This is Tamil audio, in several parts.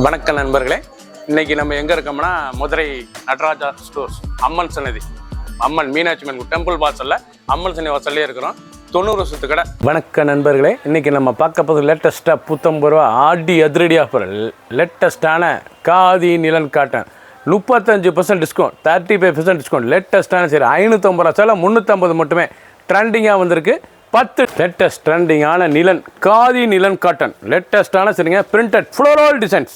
வணக்கம் நண்பர்களே, இன்னைக்கு நம்ம எங்கே இருக்கோம்னா மதுரை நடராஜா ஸ்டோர்ஸ் அம்மன் சன்னதி, அம்மன் மீனாட்சி அம்மன் டெம்பிள் வாசலில் அம்மன் சன்னதி வாசல்லே இருக்கிறோம். 90 வருஷத்து கடை. வணக்கம் நண்பர்களே, இன்னைக்கு நம்ம பார்க்க போகிறது லேட்டஸ்ட்டாக 50 ரூபா ஆடி அதிரடி ஆஃபர். லேட்டஸ்ட்டான காதி நிலன் காட்டன் 35% டிஸ்கவுண்ட், 35% டிஸ்கவுண்ட். லேட்டஸ்ட்டான சரி 550 ரூபா சேலை 350 மட்டுமே. ட்ரெண்டிங்காக வந்திருக்கு 10 லேட்டஸ்ட் ட்ரெண்டிங்கான நிலன் காதி நிலன் காட்டன். லேட்டஸ்ட்டான சரிங்க பிரிண்டட் ஃப்ளோரல் டிசைன்ஸ்.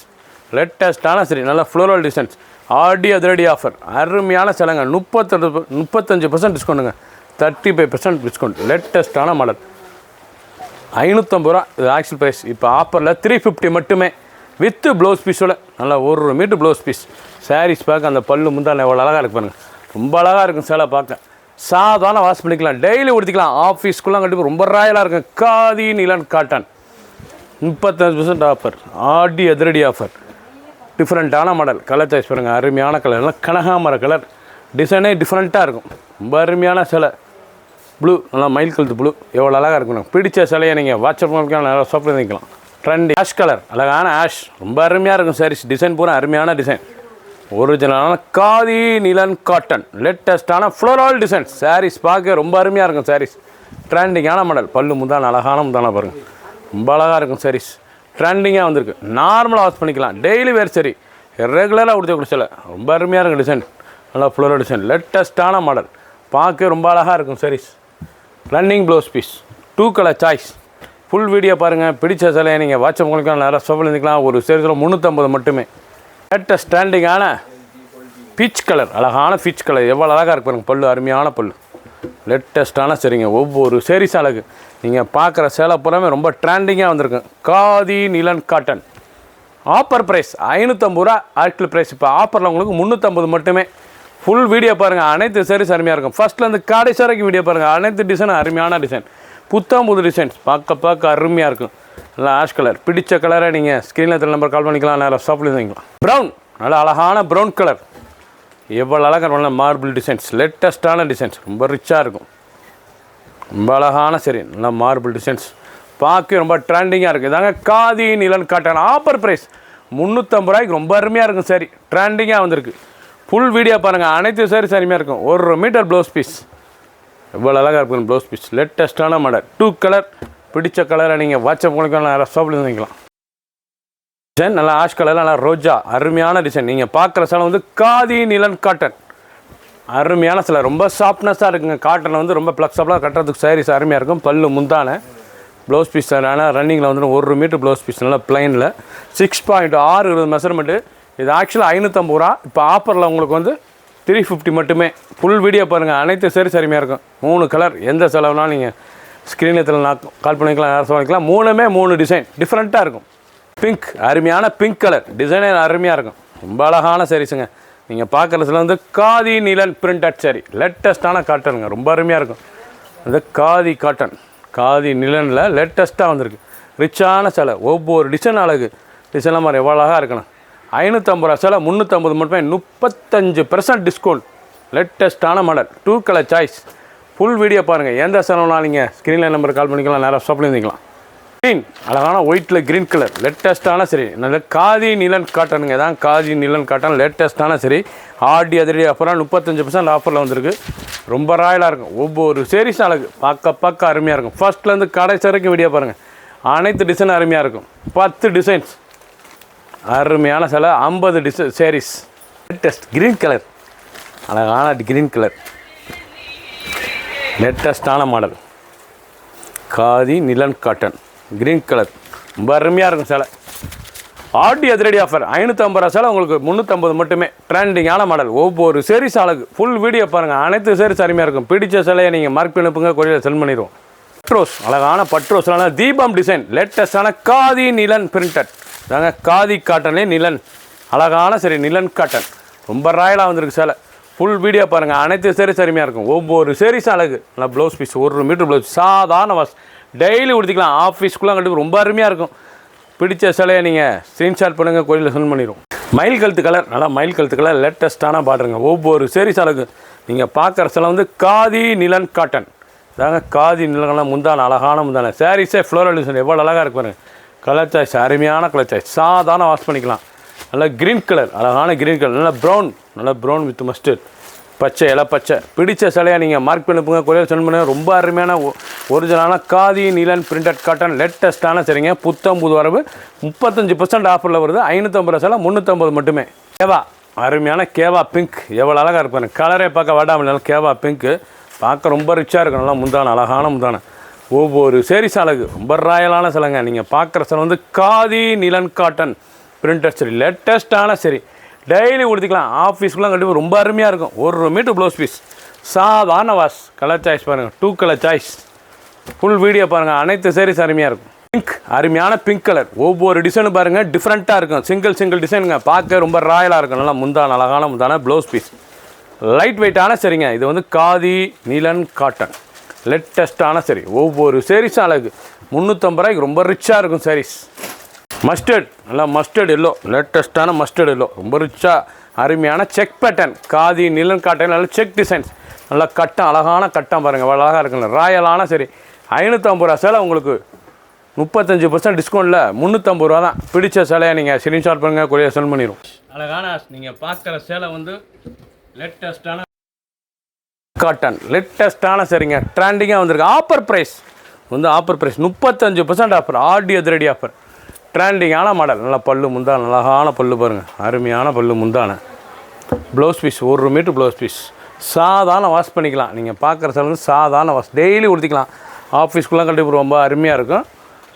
லேட்டஸ்ட்டான சரி நல்ல ஃப்ளோரல் டிசைன்ஸ். ஆடி அதிரடி ஆஃபர். அருமையான சேலைங்க. 35% டிஸ்கவுண்ட்டுங்க, 35% டிஸ்கவுண்ட். லேட்டஸ்ட்டான மாடல் 550 ரூபா இது ஆக்சுவல் ப்ரைஸ். இப்போ ஆஃபரில் 350 மட்டுமே வித்து ப்ளவுஸ் பீஸோட. நல்லா 1 மீட்டர் ப்ளவுஸ் பீஸ். சாரீஸ் பார்க்க அந்த பல்லு முந்தான எவ்வளோ அழகாக இருக்கு பாருங்கள். ரொம்ப அழகாக இருக்கும் சேலை பார்க்க. சாதாரண வாஷ் பண்ணிக்கலாம், டெய்லி உடுத்திக்கலாம். ஆஃபீஸ்க்குள்ளே கண்டிப்பாக ரொம்ப ராயலாக இருக்கும். Khadi நிலன் cotton 35% offer. ஆடி அதிரடி ஆஃபர். டிஃப்ரெண்ட்டான மாடல். கலர் சாய்ஸ் பாருங்கள், அருமையான கலர். நல்லா கனகாமர கலர். டிசைனே டிஃப்ரெண்ட்டாக இருக்கும். ரொம்ப அருமையான சிலை. ப்ளூ, நல்லா மயில் கழுத்து ப்ளூ எவ்வளோ அழகாக இருக்கணும். பிடிச்ச சிலையை நீங்கள் வாட்ஸ்அப் பண்ணிக்கலாம், நல்லா ஷாப்பில் இருந்துக்கலாம். ட்ரெண்ட் ஆஷ் கலர், அழகான ஆஷ். ரொம்ப அருமையாக இருக்கும் சாரீஸ். டிசைன் பூரா அருமையான டிசைன். ஒரிஜினலான காதி நிலன் காட்டன். லேட்டஸ்ட்டான ஃப்ளோரல் டிசைன்ஸ். சாரீஸ் பார்க்க ரொம்ப அருமையாக இருக்கும். சாரீஸ் ட்ரெண்டிங்கான மாடல். பல்லு முந்தான அழகான முந்தான பாருங்கள். ரொம்ப அழகாக இருக்கும் சாரீஸ். ட்ரெண்டிங்காக வந்திருக்கு. நார்மலாக வாஷ் பண்ணிக்கலாம், டெய்லி வேர் சரி, ரெகுலராக கொடுத்த சில ரொம்ப அருமையாக இருக்கும் டிசைன். நல்லா ஃப்ளோரல் டிசைன். லேட்டஸ்ட்டான மாடல். பார்க்க ரொம்ப அழகாக இருக்கும் sarees. Running blouse piece. 2 colour choice. Full video பாருங்கள். பிடிச்ச சிலையை நீங்கள் வாட்ஸ்அப் பண்ணிக்கலாம், நேராக ஷாப்பில் இருந்துக்கலாம். ஒரு சேரத்தில் 350 மட்டுமே. லேட்டஸ்ட் ஸ்டாண்டிங்கான பீச் கலர். அழகான பீச் கலர் எவ்வளோ அழகாக இருக்கு பாருங்கள். பல்லு அருமையான பல்லு. லேட்டஸ்ட்டான சரிங்க. ஒவ்வொரு சேரீஸ் அழகு. நீங்கள் பார்க்குற சேலை பூராமே ரொம்ப ட்ரெண்டிங்காக வந்திருக்கும். காதி நிலன் காட்டன். ஆஃபர் ப்ரைஸ் 550 ரூபா ஆக்சுவல் ப்ரைஸ். இப்போ ஆஃபரில் உங்களுக்கு 350 மட்டுமே. ஃபுல் வீடியோ பாருங்கள். அனைத்து சேரீஸ் அருமையாக இருக்கும். ஃபஸ்ட்லேருந்து கடைசி வரைக்கும் வீடியோ பாருங்கள். அனைத்து டிசைனும் அருமையான டிசைன். புது டிசைன்ஸ். பார்க்க அருமையாக இருக்கும். நல்லா ஆஷ் கலர். பிடிச்ச கலரை நீங்கள் ஸ்க்ரீனில் நம்பர் கால் பண்ணிக்கலாம், நேரம் ஷாப்பில் இருந்துக்கலாம். ப்ரௌன், நல்லா அழகான ப்ரௌன் கலர். எவ்வளோ அழகாக நல்ல மார்பிள் டிசைன்ஸ். லேட்டஸ்ட்டான டிசைன்ஸ். ரொம்ப ரிச்சாக இருக்கும். ரொம்ப அழகான சரி நல்லா மார்பிள் டிசைன்ஸ். பார்க்க ரொம்ப ட்ரெண்டிங்காக இருக்குது. இதாங்க காதி நிலன் காட்டன். ஆஃபர் ப்ரைஸ் 350 ரூபாய்க்கு. ரொம்ப அருமையாக இருக்கும் சாரி. ட்ரெண்டிங்காக வந்திருக்கு. ஃபுல் வீடியோ பாருங்கள். அனைத்து சாரீஸ் அருமையாக இருக்கும். 1 மீட்டர் ப்ளவுஸ் பீஸ். எவ்வளோ அழகாக இருக்கும் ப்ளவுஸ் பீஸ். லேட்டஸ்ட்டான மாடல். 2 கலர். பிடிச்ச கலரை நீங்கள் வாட்ஸ்அப் பண்ணிக்கலாம், ஷாப்பில் இருந்துக்கலாம். டிசைன் நல்லா ஆஷ் கலர், நல்லா ரோஜா. அருமையான டிசைன். நீங்கள் பார்க்குற சேலை வந்து காதி நிலன் காட்டன். அருமையான சேலை. ரொம்ப சாஃப்ட்னஸாக இருக்குங்க. காட்டனில் வந்து ரொம்ப ஃப்ளெக்ஸபிளாக கட்டுறதுக்கு சாரீஸ் அருமையாக இருக்கும். பல்லு முந்தான ப்ளவுஸ் பீஸ். ஆனால் ரன்னிங்கில் வந்து 1 மீட்டர் ப்ளவுஸ் பீஸ். நல்லா ப்ளைனில் 6.6 மெஷர்மெண்ட்டு. இது ஆக்சுவலாக 550 ரூபா. இப்போ ஆஃபரில் உங்களுக்கு வந்து 350 மட்டுமே. ஃபுல் வீடியோ பாருங்கள். அனைத்து சாரீஸ் அருமையாக இருக்கும். 3 கலர். எந்த செலவுனாலும் நீங்கள் ஸ்க்ரீனில் நான் கால் பண்ணிக்கலாம், நேரம் பண்ணிக்கலாம். 3 டிசைன் டிஃப்ரெண்ட்டாக இருக்கும். பிங்க், அருமையான பிங்க் கலர். டிசைனே அருமையாக இருக்கும். ரொம்ப அழகான சாரீஸுங்க. நீங்கள் பார்க்குறதுல வந்து காதி நிலன் பிரிண்டட் சாரி. லேட்டஸ்ட்டான காட்டனுங்க. ரொம்ப அருமையாக இருக்கும். அது காதி காட்டன். காதி நிலனில் லேட்டஸ்ட்டாக வந்திருக்கு. ரிச்சான சேலை. ஒவ்வொரு டிசைன் அழகு. டிசைனில் மாதிரி எவ்வளோ அழகாக இருக்கணும். 550 ரூபா சேலை 350 மட்டுமே. 35% டிஸ்கவுண்ட். லேட்டஸ்ட்டான model. 2 colour choice. Full video பாருங்கள். எந்த சேனல்னா நீங்கள் ஸ்க்ரீனில் நம்பர் கால் பண்ணிக்கலாம், நேராக ஷாப்பில் இருந்துக்கலாம். க்ரீன், அழகான ஒயிட்டில் க்ரீன் கலர். லேட்டஸ்ட்டான சரி நல்ல காதி நிலன் காட்டனுங்க. தான் காதி நிலன் காட்டன். லேட்டஸ்ட்டான சரி ஆடி அதிரடி ஆஃபராக 35% ஆஃபரில் வந்திருக்கு. ரொம்ப ராயலாக இருக்கும். ஒவ்வொரு சேரீஸும் அழகு. பார்க்க அருமையாக இருக்கும். ஃபஸ்ட்லேருந்து கடைசி வரைக்கும் வீடியோ பாருங்கள். அனைத்து டிசைன் அருமையாக இருக்கும். 10 டிசைன்ஸ். அருமையான சில 50 சேரீஸ். Latest green colour. அழகான க்ரீன் கலர். லேட்டஸ்ட்டான model. Khadi நிலன் cotton. Green colour. ரொம்ப அருமையாக இருக்கும் சேலை. ஆடி அதிரடி ஆஃபர் 550 ரூபா சேலை உங்களுக்கு 350 மட்டுமே. ட்ரெண்டிங்கான மாடல். ஒவ்வொரு சேரீஸ் அழகு. ஃபுல் வீடியோ பாருங்கள். அனைத்து சேரீஸ் அருமையாக இருக்கும். பிடிச்ச சிலையை நீங்கள் மார்க் பண்ணி அனுப்புங்க, கொரியர் சென்ட் பண்ணிடுவோம். பட்ரோஸ், அழகான பட்ரோஸ்லான தீபம் டிசைன். லேட்டஸ்ட்டான காதி நிலன் பிரிண்டட். தாங்க காதி காட்டன்லேயே நிலன். அழகான சரி நிலன் காட்டன். ரொம்ப ராயலாக வந்திருக்கு சேலை. ஃபுல் வீடியோ பாருங்கள். அனைத்து சேரீஸ் அருமையாக இருக்கும். ஒவ்வொரு சேரீஸும் அழகு. நல்லா ப்ளவுஸ் பீஸ். 1 metre blouse. சாதாரண வாஷ், டெய்லி உடுத்திக்கலாம். ஆஃபீஸ்க்குள்ளே கண்டிப்பாக ரொம்ப அருமையாக இருக்கும். பிடிச்ச சிலையை நீங்கள் ஸ்க்ரீன்ஷாட் பண்ணுங்கள், கோயிலில் சென்ட் பண்ணிடுவோம். மயில் கழுத்து கலர். நல்லா மயில் கழுத்து கலர். லேட்டஸ்ட்டான பாடுறங்க. ஒவ்வொரு சேரீஸ் அழகு. நீங்கள் பார்க்குற சிலை வந்து காதி நிலன் காட்டன். தாங்க காதி நிலங்கள்லாம் முந்தான அழகான முந்தான. சாரீஸே ஃப்ளோரல் டிசைன் எவ்வளோ அழகாக இருக்கு பாருங்கள். கலர் சாய்ஸ் அருமையான கலர் சாய்ஸ், சாதாரண வாஷ் பண்ணிக்கலாம். நல்லா க்ரீன் கலர், அழகான க்ரீன் கலர், நல்லா ப்ரௌன் வித் மஸ்டர்ட், பச்சை இலை பச்சை. பிடிச்ச சிலையாக நீங்கள் மார்க் பண்ணிப்புங்க, கொரியர் சென்ட் பண்ணுங்கள். ரொம்ப அருமையான ஒரிஜினலான காதி நீலன் பிரிண்டட் காட்டன் லேட்டஸ்ட்டான சரிங்க. புத்தம் புது வரவு 35% ஆஃபரில் வருது. 550 சிலை 350 மட்டுமே. கேவா அருமையான கேவா பிங்க், எவ்வளோ அழகாக இருப்பாங்க. கலரே பார்க்க வாடாமல் கேவா பிங்க்கு பார்க்க ரொம்ப ரிச்சாக இருக்கும். நல்லா முந்தான அழகான முந்தான. ஒவ்வொரு சேரீஸ் அழகு, ரொம்ப ராயலான சிலைங்க. நீங்கள் பார்க்குற சிலை வந்து காதி நீலன் காட்டன் பிரிண்டட் சரி, லேட்டஸ்ட்டான சரி. டெய்லி கொடுத்துக்கலாம். ஆஃபீஸ்க்குலாம் கண்டிப்பாக ரொம்ப அருமையாக இருக்கும். 1 மீட்டர் ப்ளவுஸ் பீஸ், சாதாரண வாஷ். கலர் சாய்ஸ் பாருங்கள், 2 கலர் சாய்ஸ். ஃபுல் வீடியோ பாருங்கள். அனைத்து சேரீஸ் அருமையாக இருக்கும். பிங்க் அருமையான பிங்க் கலர். ஒவ்வொரு டிசைனும் பாருங்கள் டிஃப்ரெண்ட்டாக இருக்கும். சிங்கிள் டிசைனுங்க, பார்க்க ரொம்ப ராயலாக இருக்கும். நல்லா முந்தான அழகான முந்தான ப்ளவுஸ் பீஸ், லைட் வெயிட்டான சரிங்க. இது வந்து காதி நீலன் காட்டன் லேட்டஸ்ட்டான சரி. ஒவ்வொரு சேரீஸும் அழகு. 350 ரூபாய்க்கு ரொம்ப ரிச்சாக இருக்கும் சாரீஸ். மஸ்டர்ட், நல்லா மஸ்டர்ட் எல்லோ, லேட்டஸ்ட்டான மஸ்டர்ட் எல்லோ, ரொம்ப ரிச்சாக அருமையான check pattern. Khadi nylon cotton, நல்லா செக் டிசைன்ஸ், நல்லா கட்டம் அழகான கட்டம் பாருங்கள், அழகாக இருக்குல்ல, ராயலான சரி. 550 ரூபா சேலை உங்களுக்கு 35% டிஸ்கவுண்ட்டில் 350 ரூபா தான். பிடிச்ச சேலையை நீங்கள் ஸ்க்ரீன்ஷாட் பண்ணுங்கள், கொரியர் சென்ட் பண்ணிடுவோம். அழகான நீங்கள் பார்க்குற சேலை வந்து லேட்டஸ்ட்டான காட்டன் லேட்டஸ்ட்டான சரிங்க. ட்ரெண்டிங்காக வந்திருக்கு. ஆஃபர் ப்ரைஸ் வந்து ஆஃபர் ப்ரைஸ் 35% ஆஃபர். ஆடி அதிரடி ஆஃபர். ட்ரெண்டிங்கான மாடல். நல்லா பல்லு முந்தான, அழகான பல்லு பாருங்கள், அருமையான பல்லு முந்தான. Blouse piece 1 metre blouse piece, சாதாரண வாஷ் பண்ணிக்கலாம். நீங்கள் பார்க்குற சில வந்து சாதாரண வாஷ், டெய்லி கொடுத்திக்கலாம். ஆஃபீஸ்க்குலாம் கண்டிப்பாக ரொம்ப அருமையாக இருக்கும்.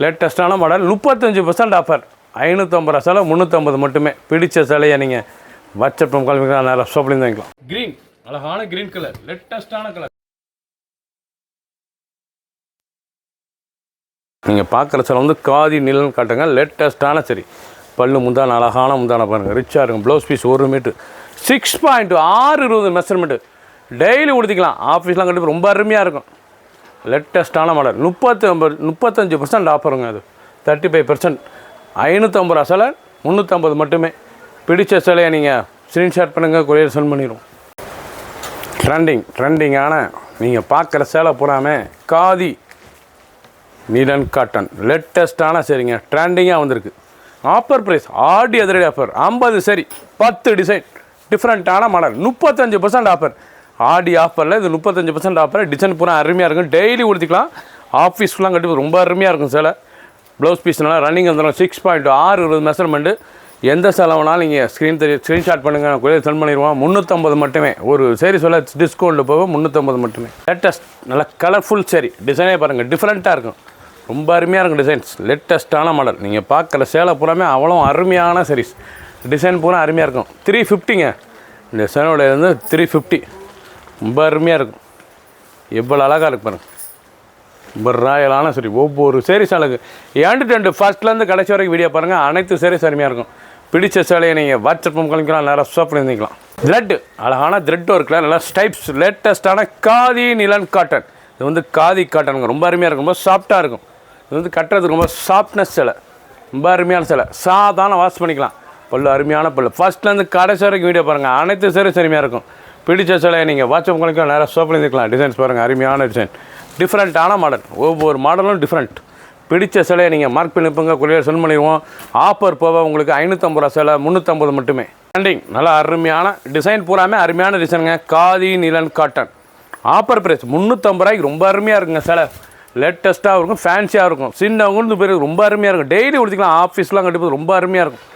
லேட்டஸ்ட்டான மாடல். 35% ஆஃபர். 550 ரூபா சேலை 350 மட்டுமே. பிடிச்ச சிலையை நீங்கள் வாட்ஸ்அப் கால் நேரம் ஷாப்லேருந்து வாங்கிக்கலாம். க்ரீன், அழகான க்ரீன் கலர், லேட்டஸ்ட்டான கலர். நீங்கள் பார்க்குற சில வந்து காதி நீலன் காட்டுங்க, லேட்டஸ்ட்டான சரி. பல்லு முந்தான அழகான முந்தான பாருங்கள், ரிச்சாக இருக்கும். Blouse piece 1 metre 6.620 measurement. Daily கொடுத்திக்கலாம். ஆஃபீஸ்லாம் கண்டிப்பாக ரொம்ப அருமையாக இருக்கும். லேட்டஸ்ட்டான மாடல். 35% ஆஃபருங்க. அது 35%. 550 ரூபா சேலை 350 மட்டுமே. பிடிச்ச சிலையை நீங்கள் ஸ்க்ரீன்ஷாட் பண்ணுங்கள், கொரியர் சென்ட் பண்ணிடுவோம். ட்ரெண்டிங்கான நீங்கள் பார்க்குற சேலை பூராமே காதி நீலன் காட்டன் லேட்டஸ்ட்டான சரிங்க. ட்ரெண்டிங்காக வந்திருக்கு. ஆஃபர் ப்ரைஸ் ஆடி அதிரடி ஆஃபர். 50 சரி 10 டிசைன் டிஃப்ரெண்ட்டான மாடல். 35% ஆஃபர். ஆடி ஆஃபரில் இது 35% ஆஃபர். டிசைன் பூரா அருமையாக இருக்கும். டெய்லி கொடுத்துக்கலாம். ஆஃபீஸ்க்குலாம் கண்டிப்பாக ரொம்ப அருமையாக இருக்கும் சேலை. ப்ளவுஸ் பீஸ்னால ரன்னிங் வந்துடும். 6.620 மெஷர்மெண்ட்டு. எந்த சேலை வேணாலும் நீங்கள் ஸ்க்ரீன்ஷாட் பண்ணுங்கள், கொரியர் சென்ட் பண்ணிடுவோம். 350 மட்டுமே. ஒரு சரி சொல்ல டிஸ்கவுண்ட்டு போக 350 மட்டுமே. லேட்டஸ்ட் நல்லா கலர்ஃபுல் சரி. டிசைனே பாருங்கள் டிஃப்ரெண்ட்டாக இருக்கும். ரொம்ப அருமையாக இருக்கும் டிசைன்ஸ். லேட்டஸ்ட்டான மாடல். நீங்கள் பார்க்குற சேலை பூராமே அவ்வளோ அருமையான சரீஸ். டிசைன் பூரா அருமையாக இருக்கும். 350ங்க. இந்த சேனோட வந்து 350. ரொம்ப அருமையாக இருக்கும். எவ்வளோ அழகாக இருக்கு பாருங்கள். ரொம்ப ராயலான சரி. ஒவ்வொரு சேரீஸ் அழகு. ஏண்டு ஃபர்ஸ்ட்லேருந்து கடைசி வரைக்கும் வீடியோ பாருங்கள். அனைத்து சேரீஸ் அருமையாக இருக்கும். பிடிச்ச சேலையை நீங்கள் வாட்ஸ்அப் கலக்கலாம், நேராக ஷாப் பண்ணிக்கலாம். த்ரெட் அழகான த்ரெட் ஒர்க்கில் நல்லா ஸ்டைப்ஸ் லேட்டஸ்ட்டான காதி நீலன் காட்டன். இது வந்து காதி காட்டனுங்க. ரொம்ப அருமையாக இருக்கும். ரொம்ப சாஃப்டாக இருக்கும். இது வந்து கட்டுறதுக்கு ரொம்ப சாஃப்ட்னஸ் சேலை. ரொம்ப அருமையான சேலை. சாதாரண வாஷ் பண்ணிக்கலாம். பல்லு அருமையான பல்லு. ஃபர்ஸ்ட்லேருந்து கடைசி வரைக்கும் வீடியோ பாருங்கள். அனைத்து சேரீஸ் அருமையாக இருக்கும். பிடிச்ச சேலையை நீங்கள் வாட்ஸ்அப் கலக்கலாம், நேராக ஷாப் பண்ணிக்கலாம். டிசைன்ஸ் பாருங்கள், அருமையான டிசைன். டிஃப்ரெண்ட்டான மாடல். ஒவ்வொரு மாடலும் டிஃப்ரெண்ட். பிடிச்ச சிலையை நீங்கள் மார்க் பண்ணிப்போங்க, கொரியர் சென்ட் பண்ணிடுவோம். ஆஃபர் போக உங்களுக்கு 550 ரூபா சேலை 350 மட்டுமே. ட்ரெண்டிங் நல்லா அருமையான டிசைன் பூராமே அருமையான டிசைனுங்க. Khadi nylon cotton. Offer price 350 ரூபாய்க்கு ரொம்ப அருமையாக இருக்குங்க சேலை. லேட்டஸ்ட்டாக இருக்கும், ஃபேன்சியாக இருக்கும். சின்னவங்களுக்கு பேர் ரொம்ப அருமையாக இருக்கும். டெய்லி கொடுத்துக்கலாம். ஆஃபீஸ்லாம் கண்டிப்பாக ரொம்ப அருமையாக இருக்கும்.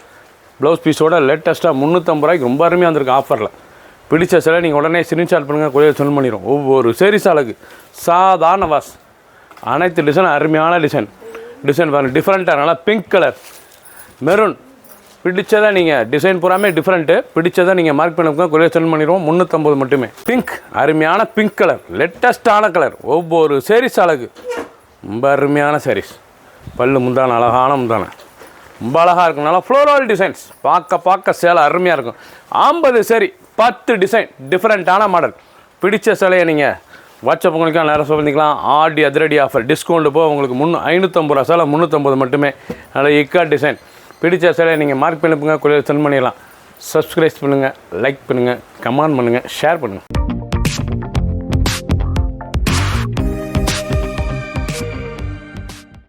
ப்ளவுஸ் பீஸோட லேட்டஸ்ட்டாக 350 ரூபாய்க்கு ரொம்ப அருமையாக வந்திருக்கு ஆஃபரில். பிடிச்ச சிலை நீங்கள் உடனே ஸ்க்ரீன்ஷாட் பண்ணுங்கள், கொரியர் சென்ட் பண்ணிடுவோம். ஒவ்வொரு சேரீஸ் அழகு. சாதாரண வாஷ். அனைத்து டிசைன் அருமையான டிசைன். டிசைன் பாருங்கள் டிஃப்ரெண்ட்டாக நல்லா பிங்க் கலர் மெரூன். பிடிச்சதை நீங்கள் டிசைன் பூராமே டிஃப்ரெண்ட்டு. பிடிச்சதை நீங்கள் மார்க் பண்ணிக்கோங்க, கொரியர் சென்ட் பண்ணிடுவோம். 350 மட்டுமே. பிங்க் அருமையான பிங்க் கலர் லேட்டஸ்ட்டான கலர். ஒவ்வொரு சேரீஸ் அழகு. ரொம்ப அருமையான சாரீஸ். பல்லு முந்தான அழகான முந்தான ரொம்ப அழகாக இருக்கும். நல்லா ஃப்ளோரல் டிசைன்ஸ். பார்க்க சேலை அருமையாக இருக்கும். 50 சரி 10 டிசைன் டிஃப்ரெண்ட்டான மாடல். பிடிச்ச சிலையை நீங்கள் வாட்ஸ்அப் உங்களுக்கு நேரம் சொல்லிக்கலாம். ஆடி அதிரடி ஆஃபர். டிஸ்கவுண்ட் போக உங்களுக்கு 550 ரூபா சேலை 350 மட்டுமே. நல்ல இக்கா டிசைன். பிடிச்ச சிலையை நீங்கள் மார்க் பண்ணிப்புங்க, கொரியர் சென்ட் பண்ணிடலாம். சப்ஸ்கிரைப் பண்ணுங்கள், லைக் பண்ணுங்கள், கமெண்ட் பண்ணுங்கள், ஷேர் பண்ணுங்கள்.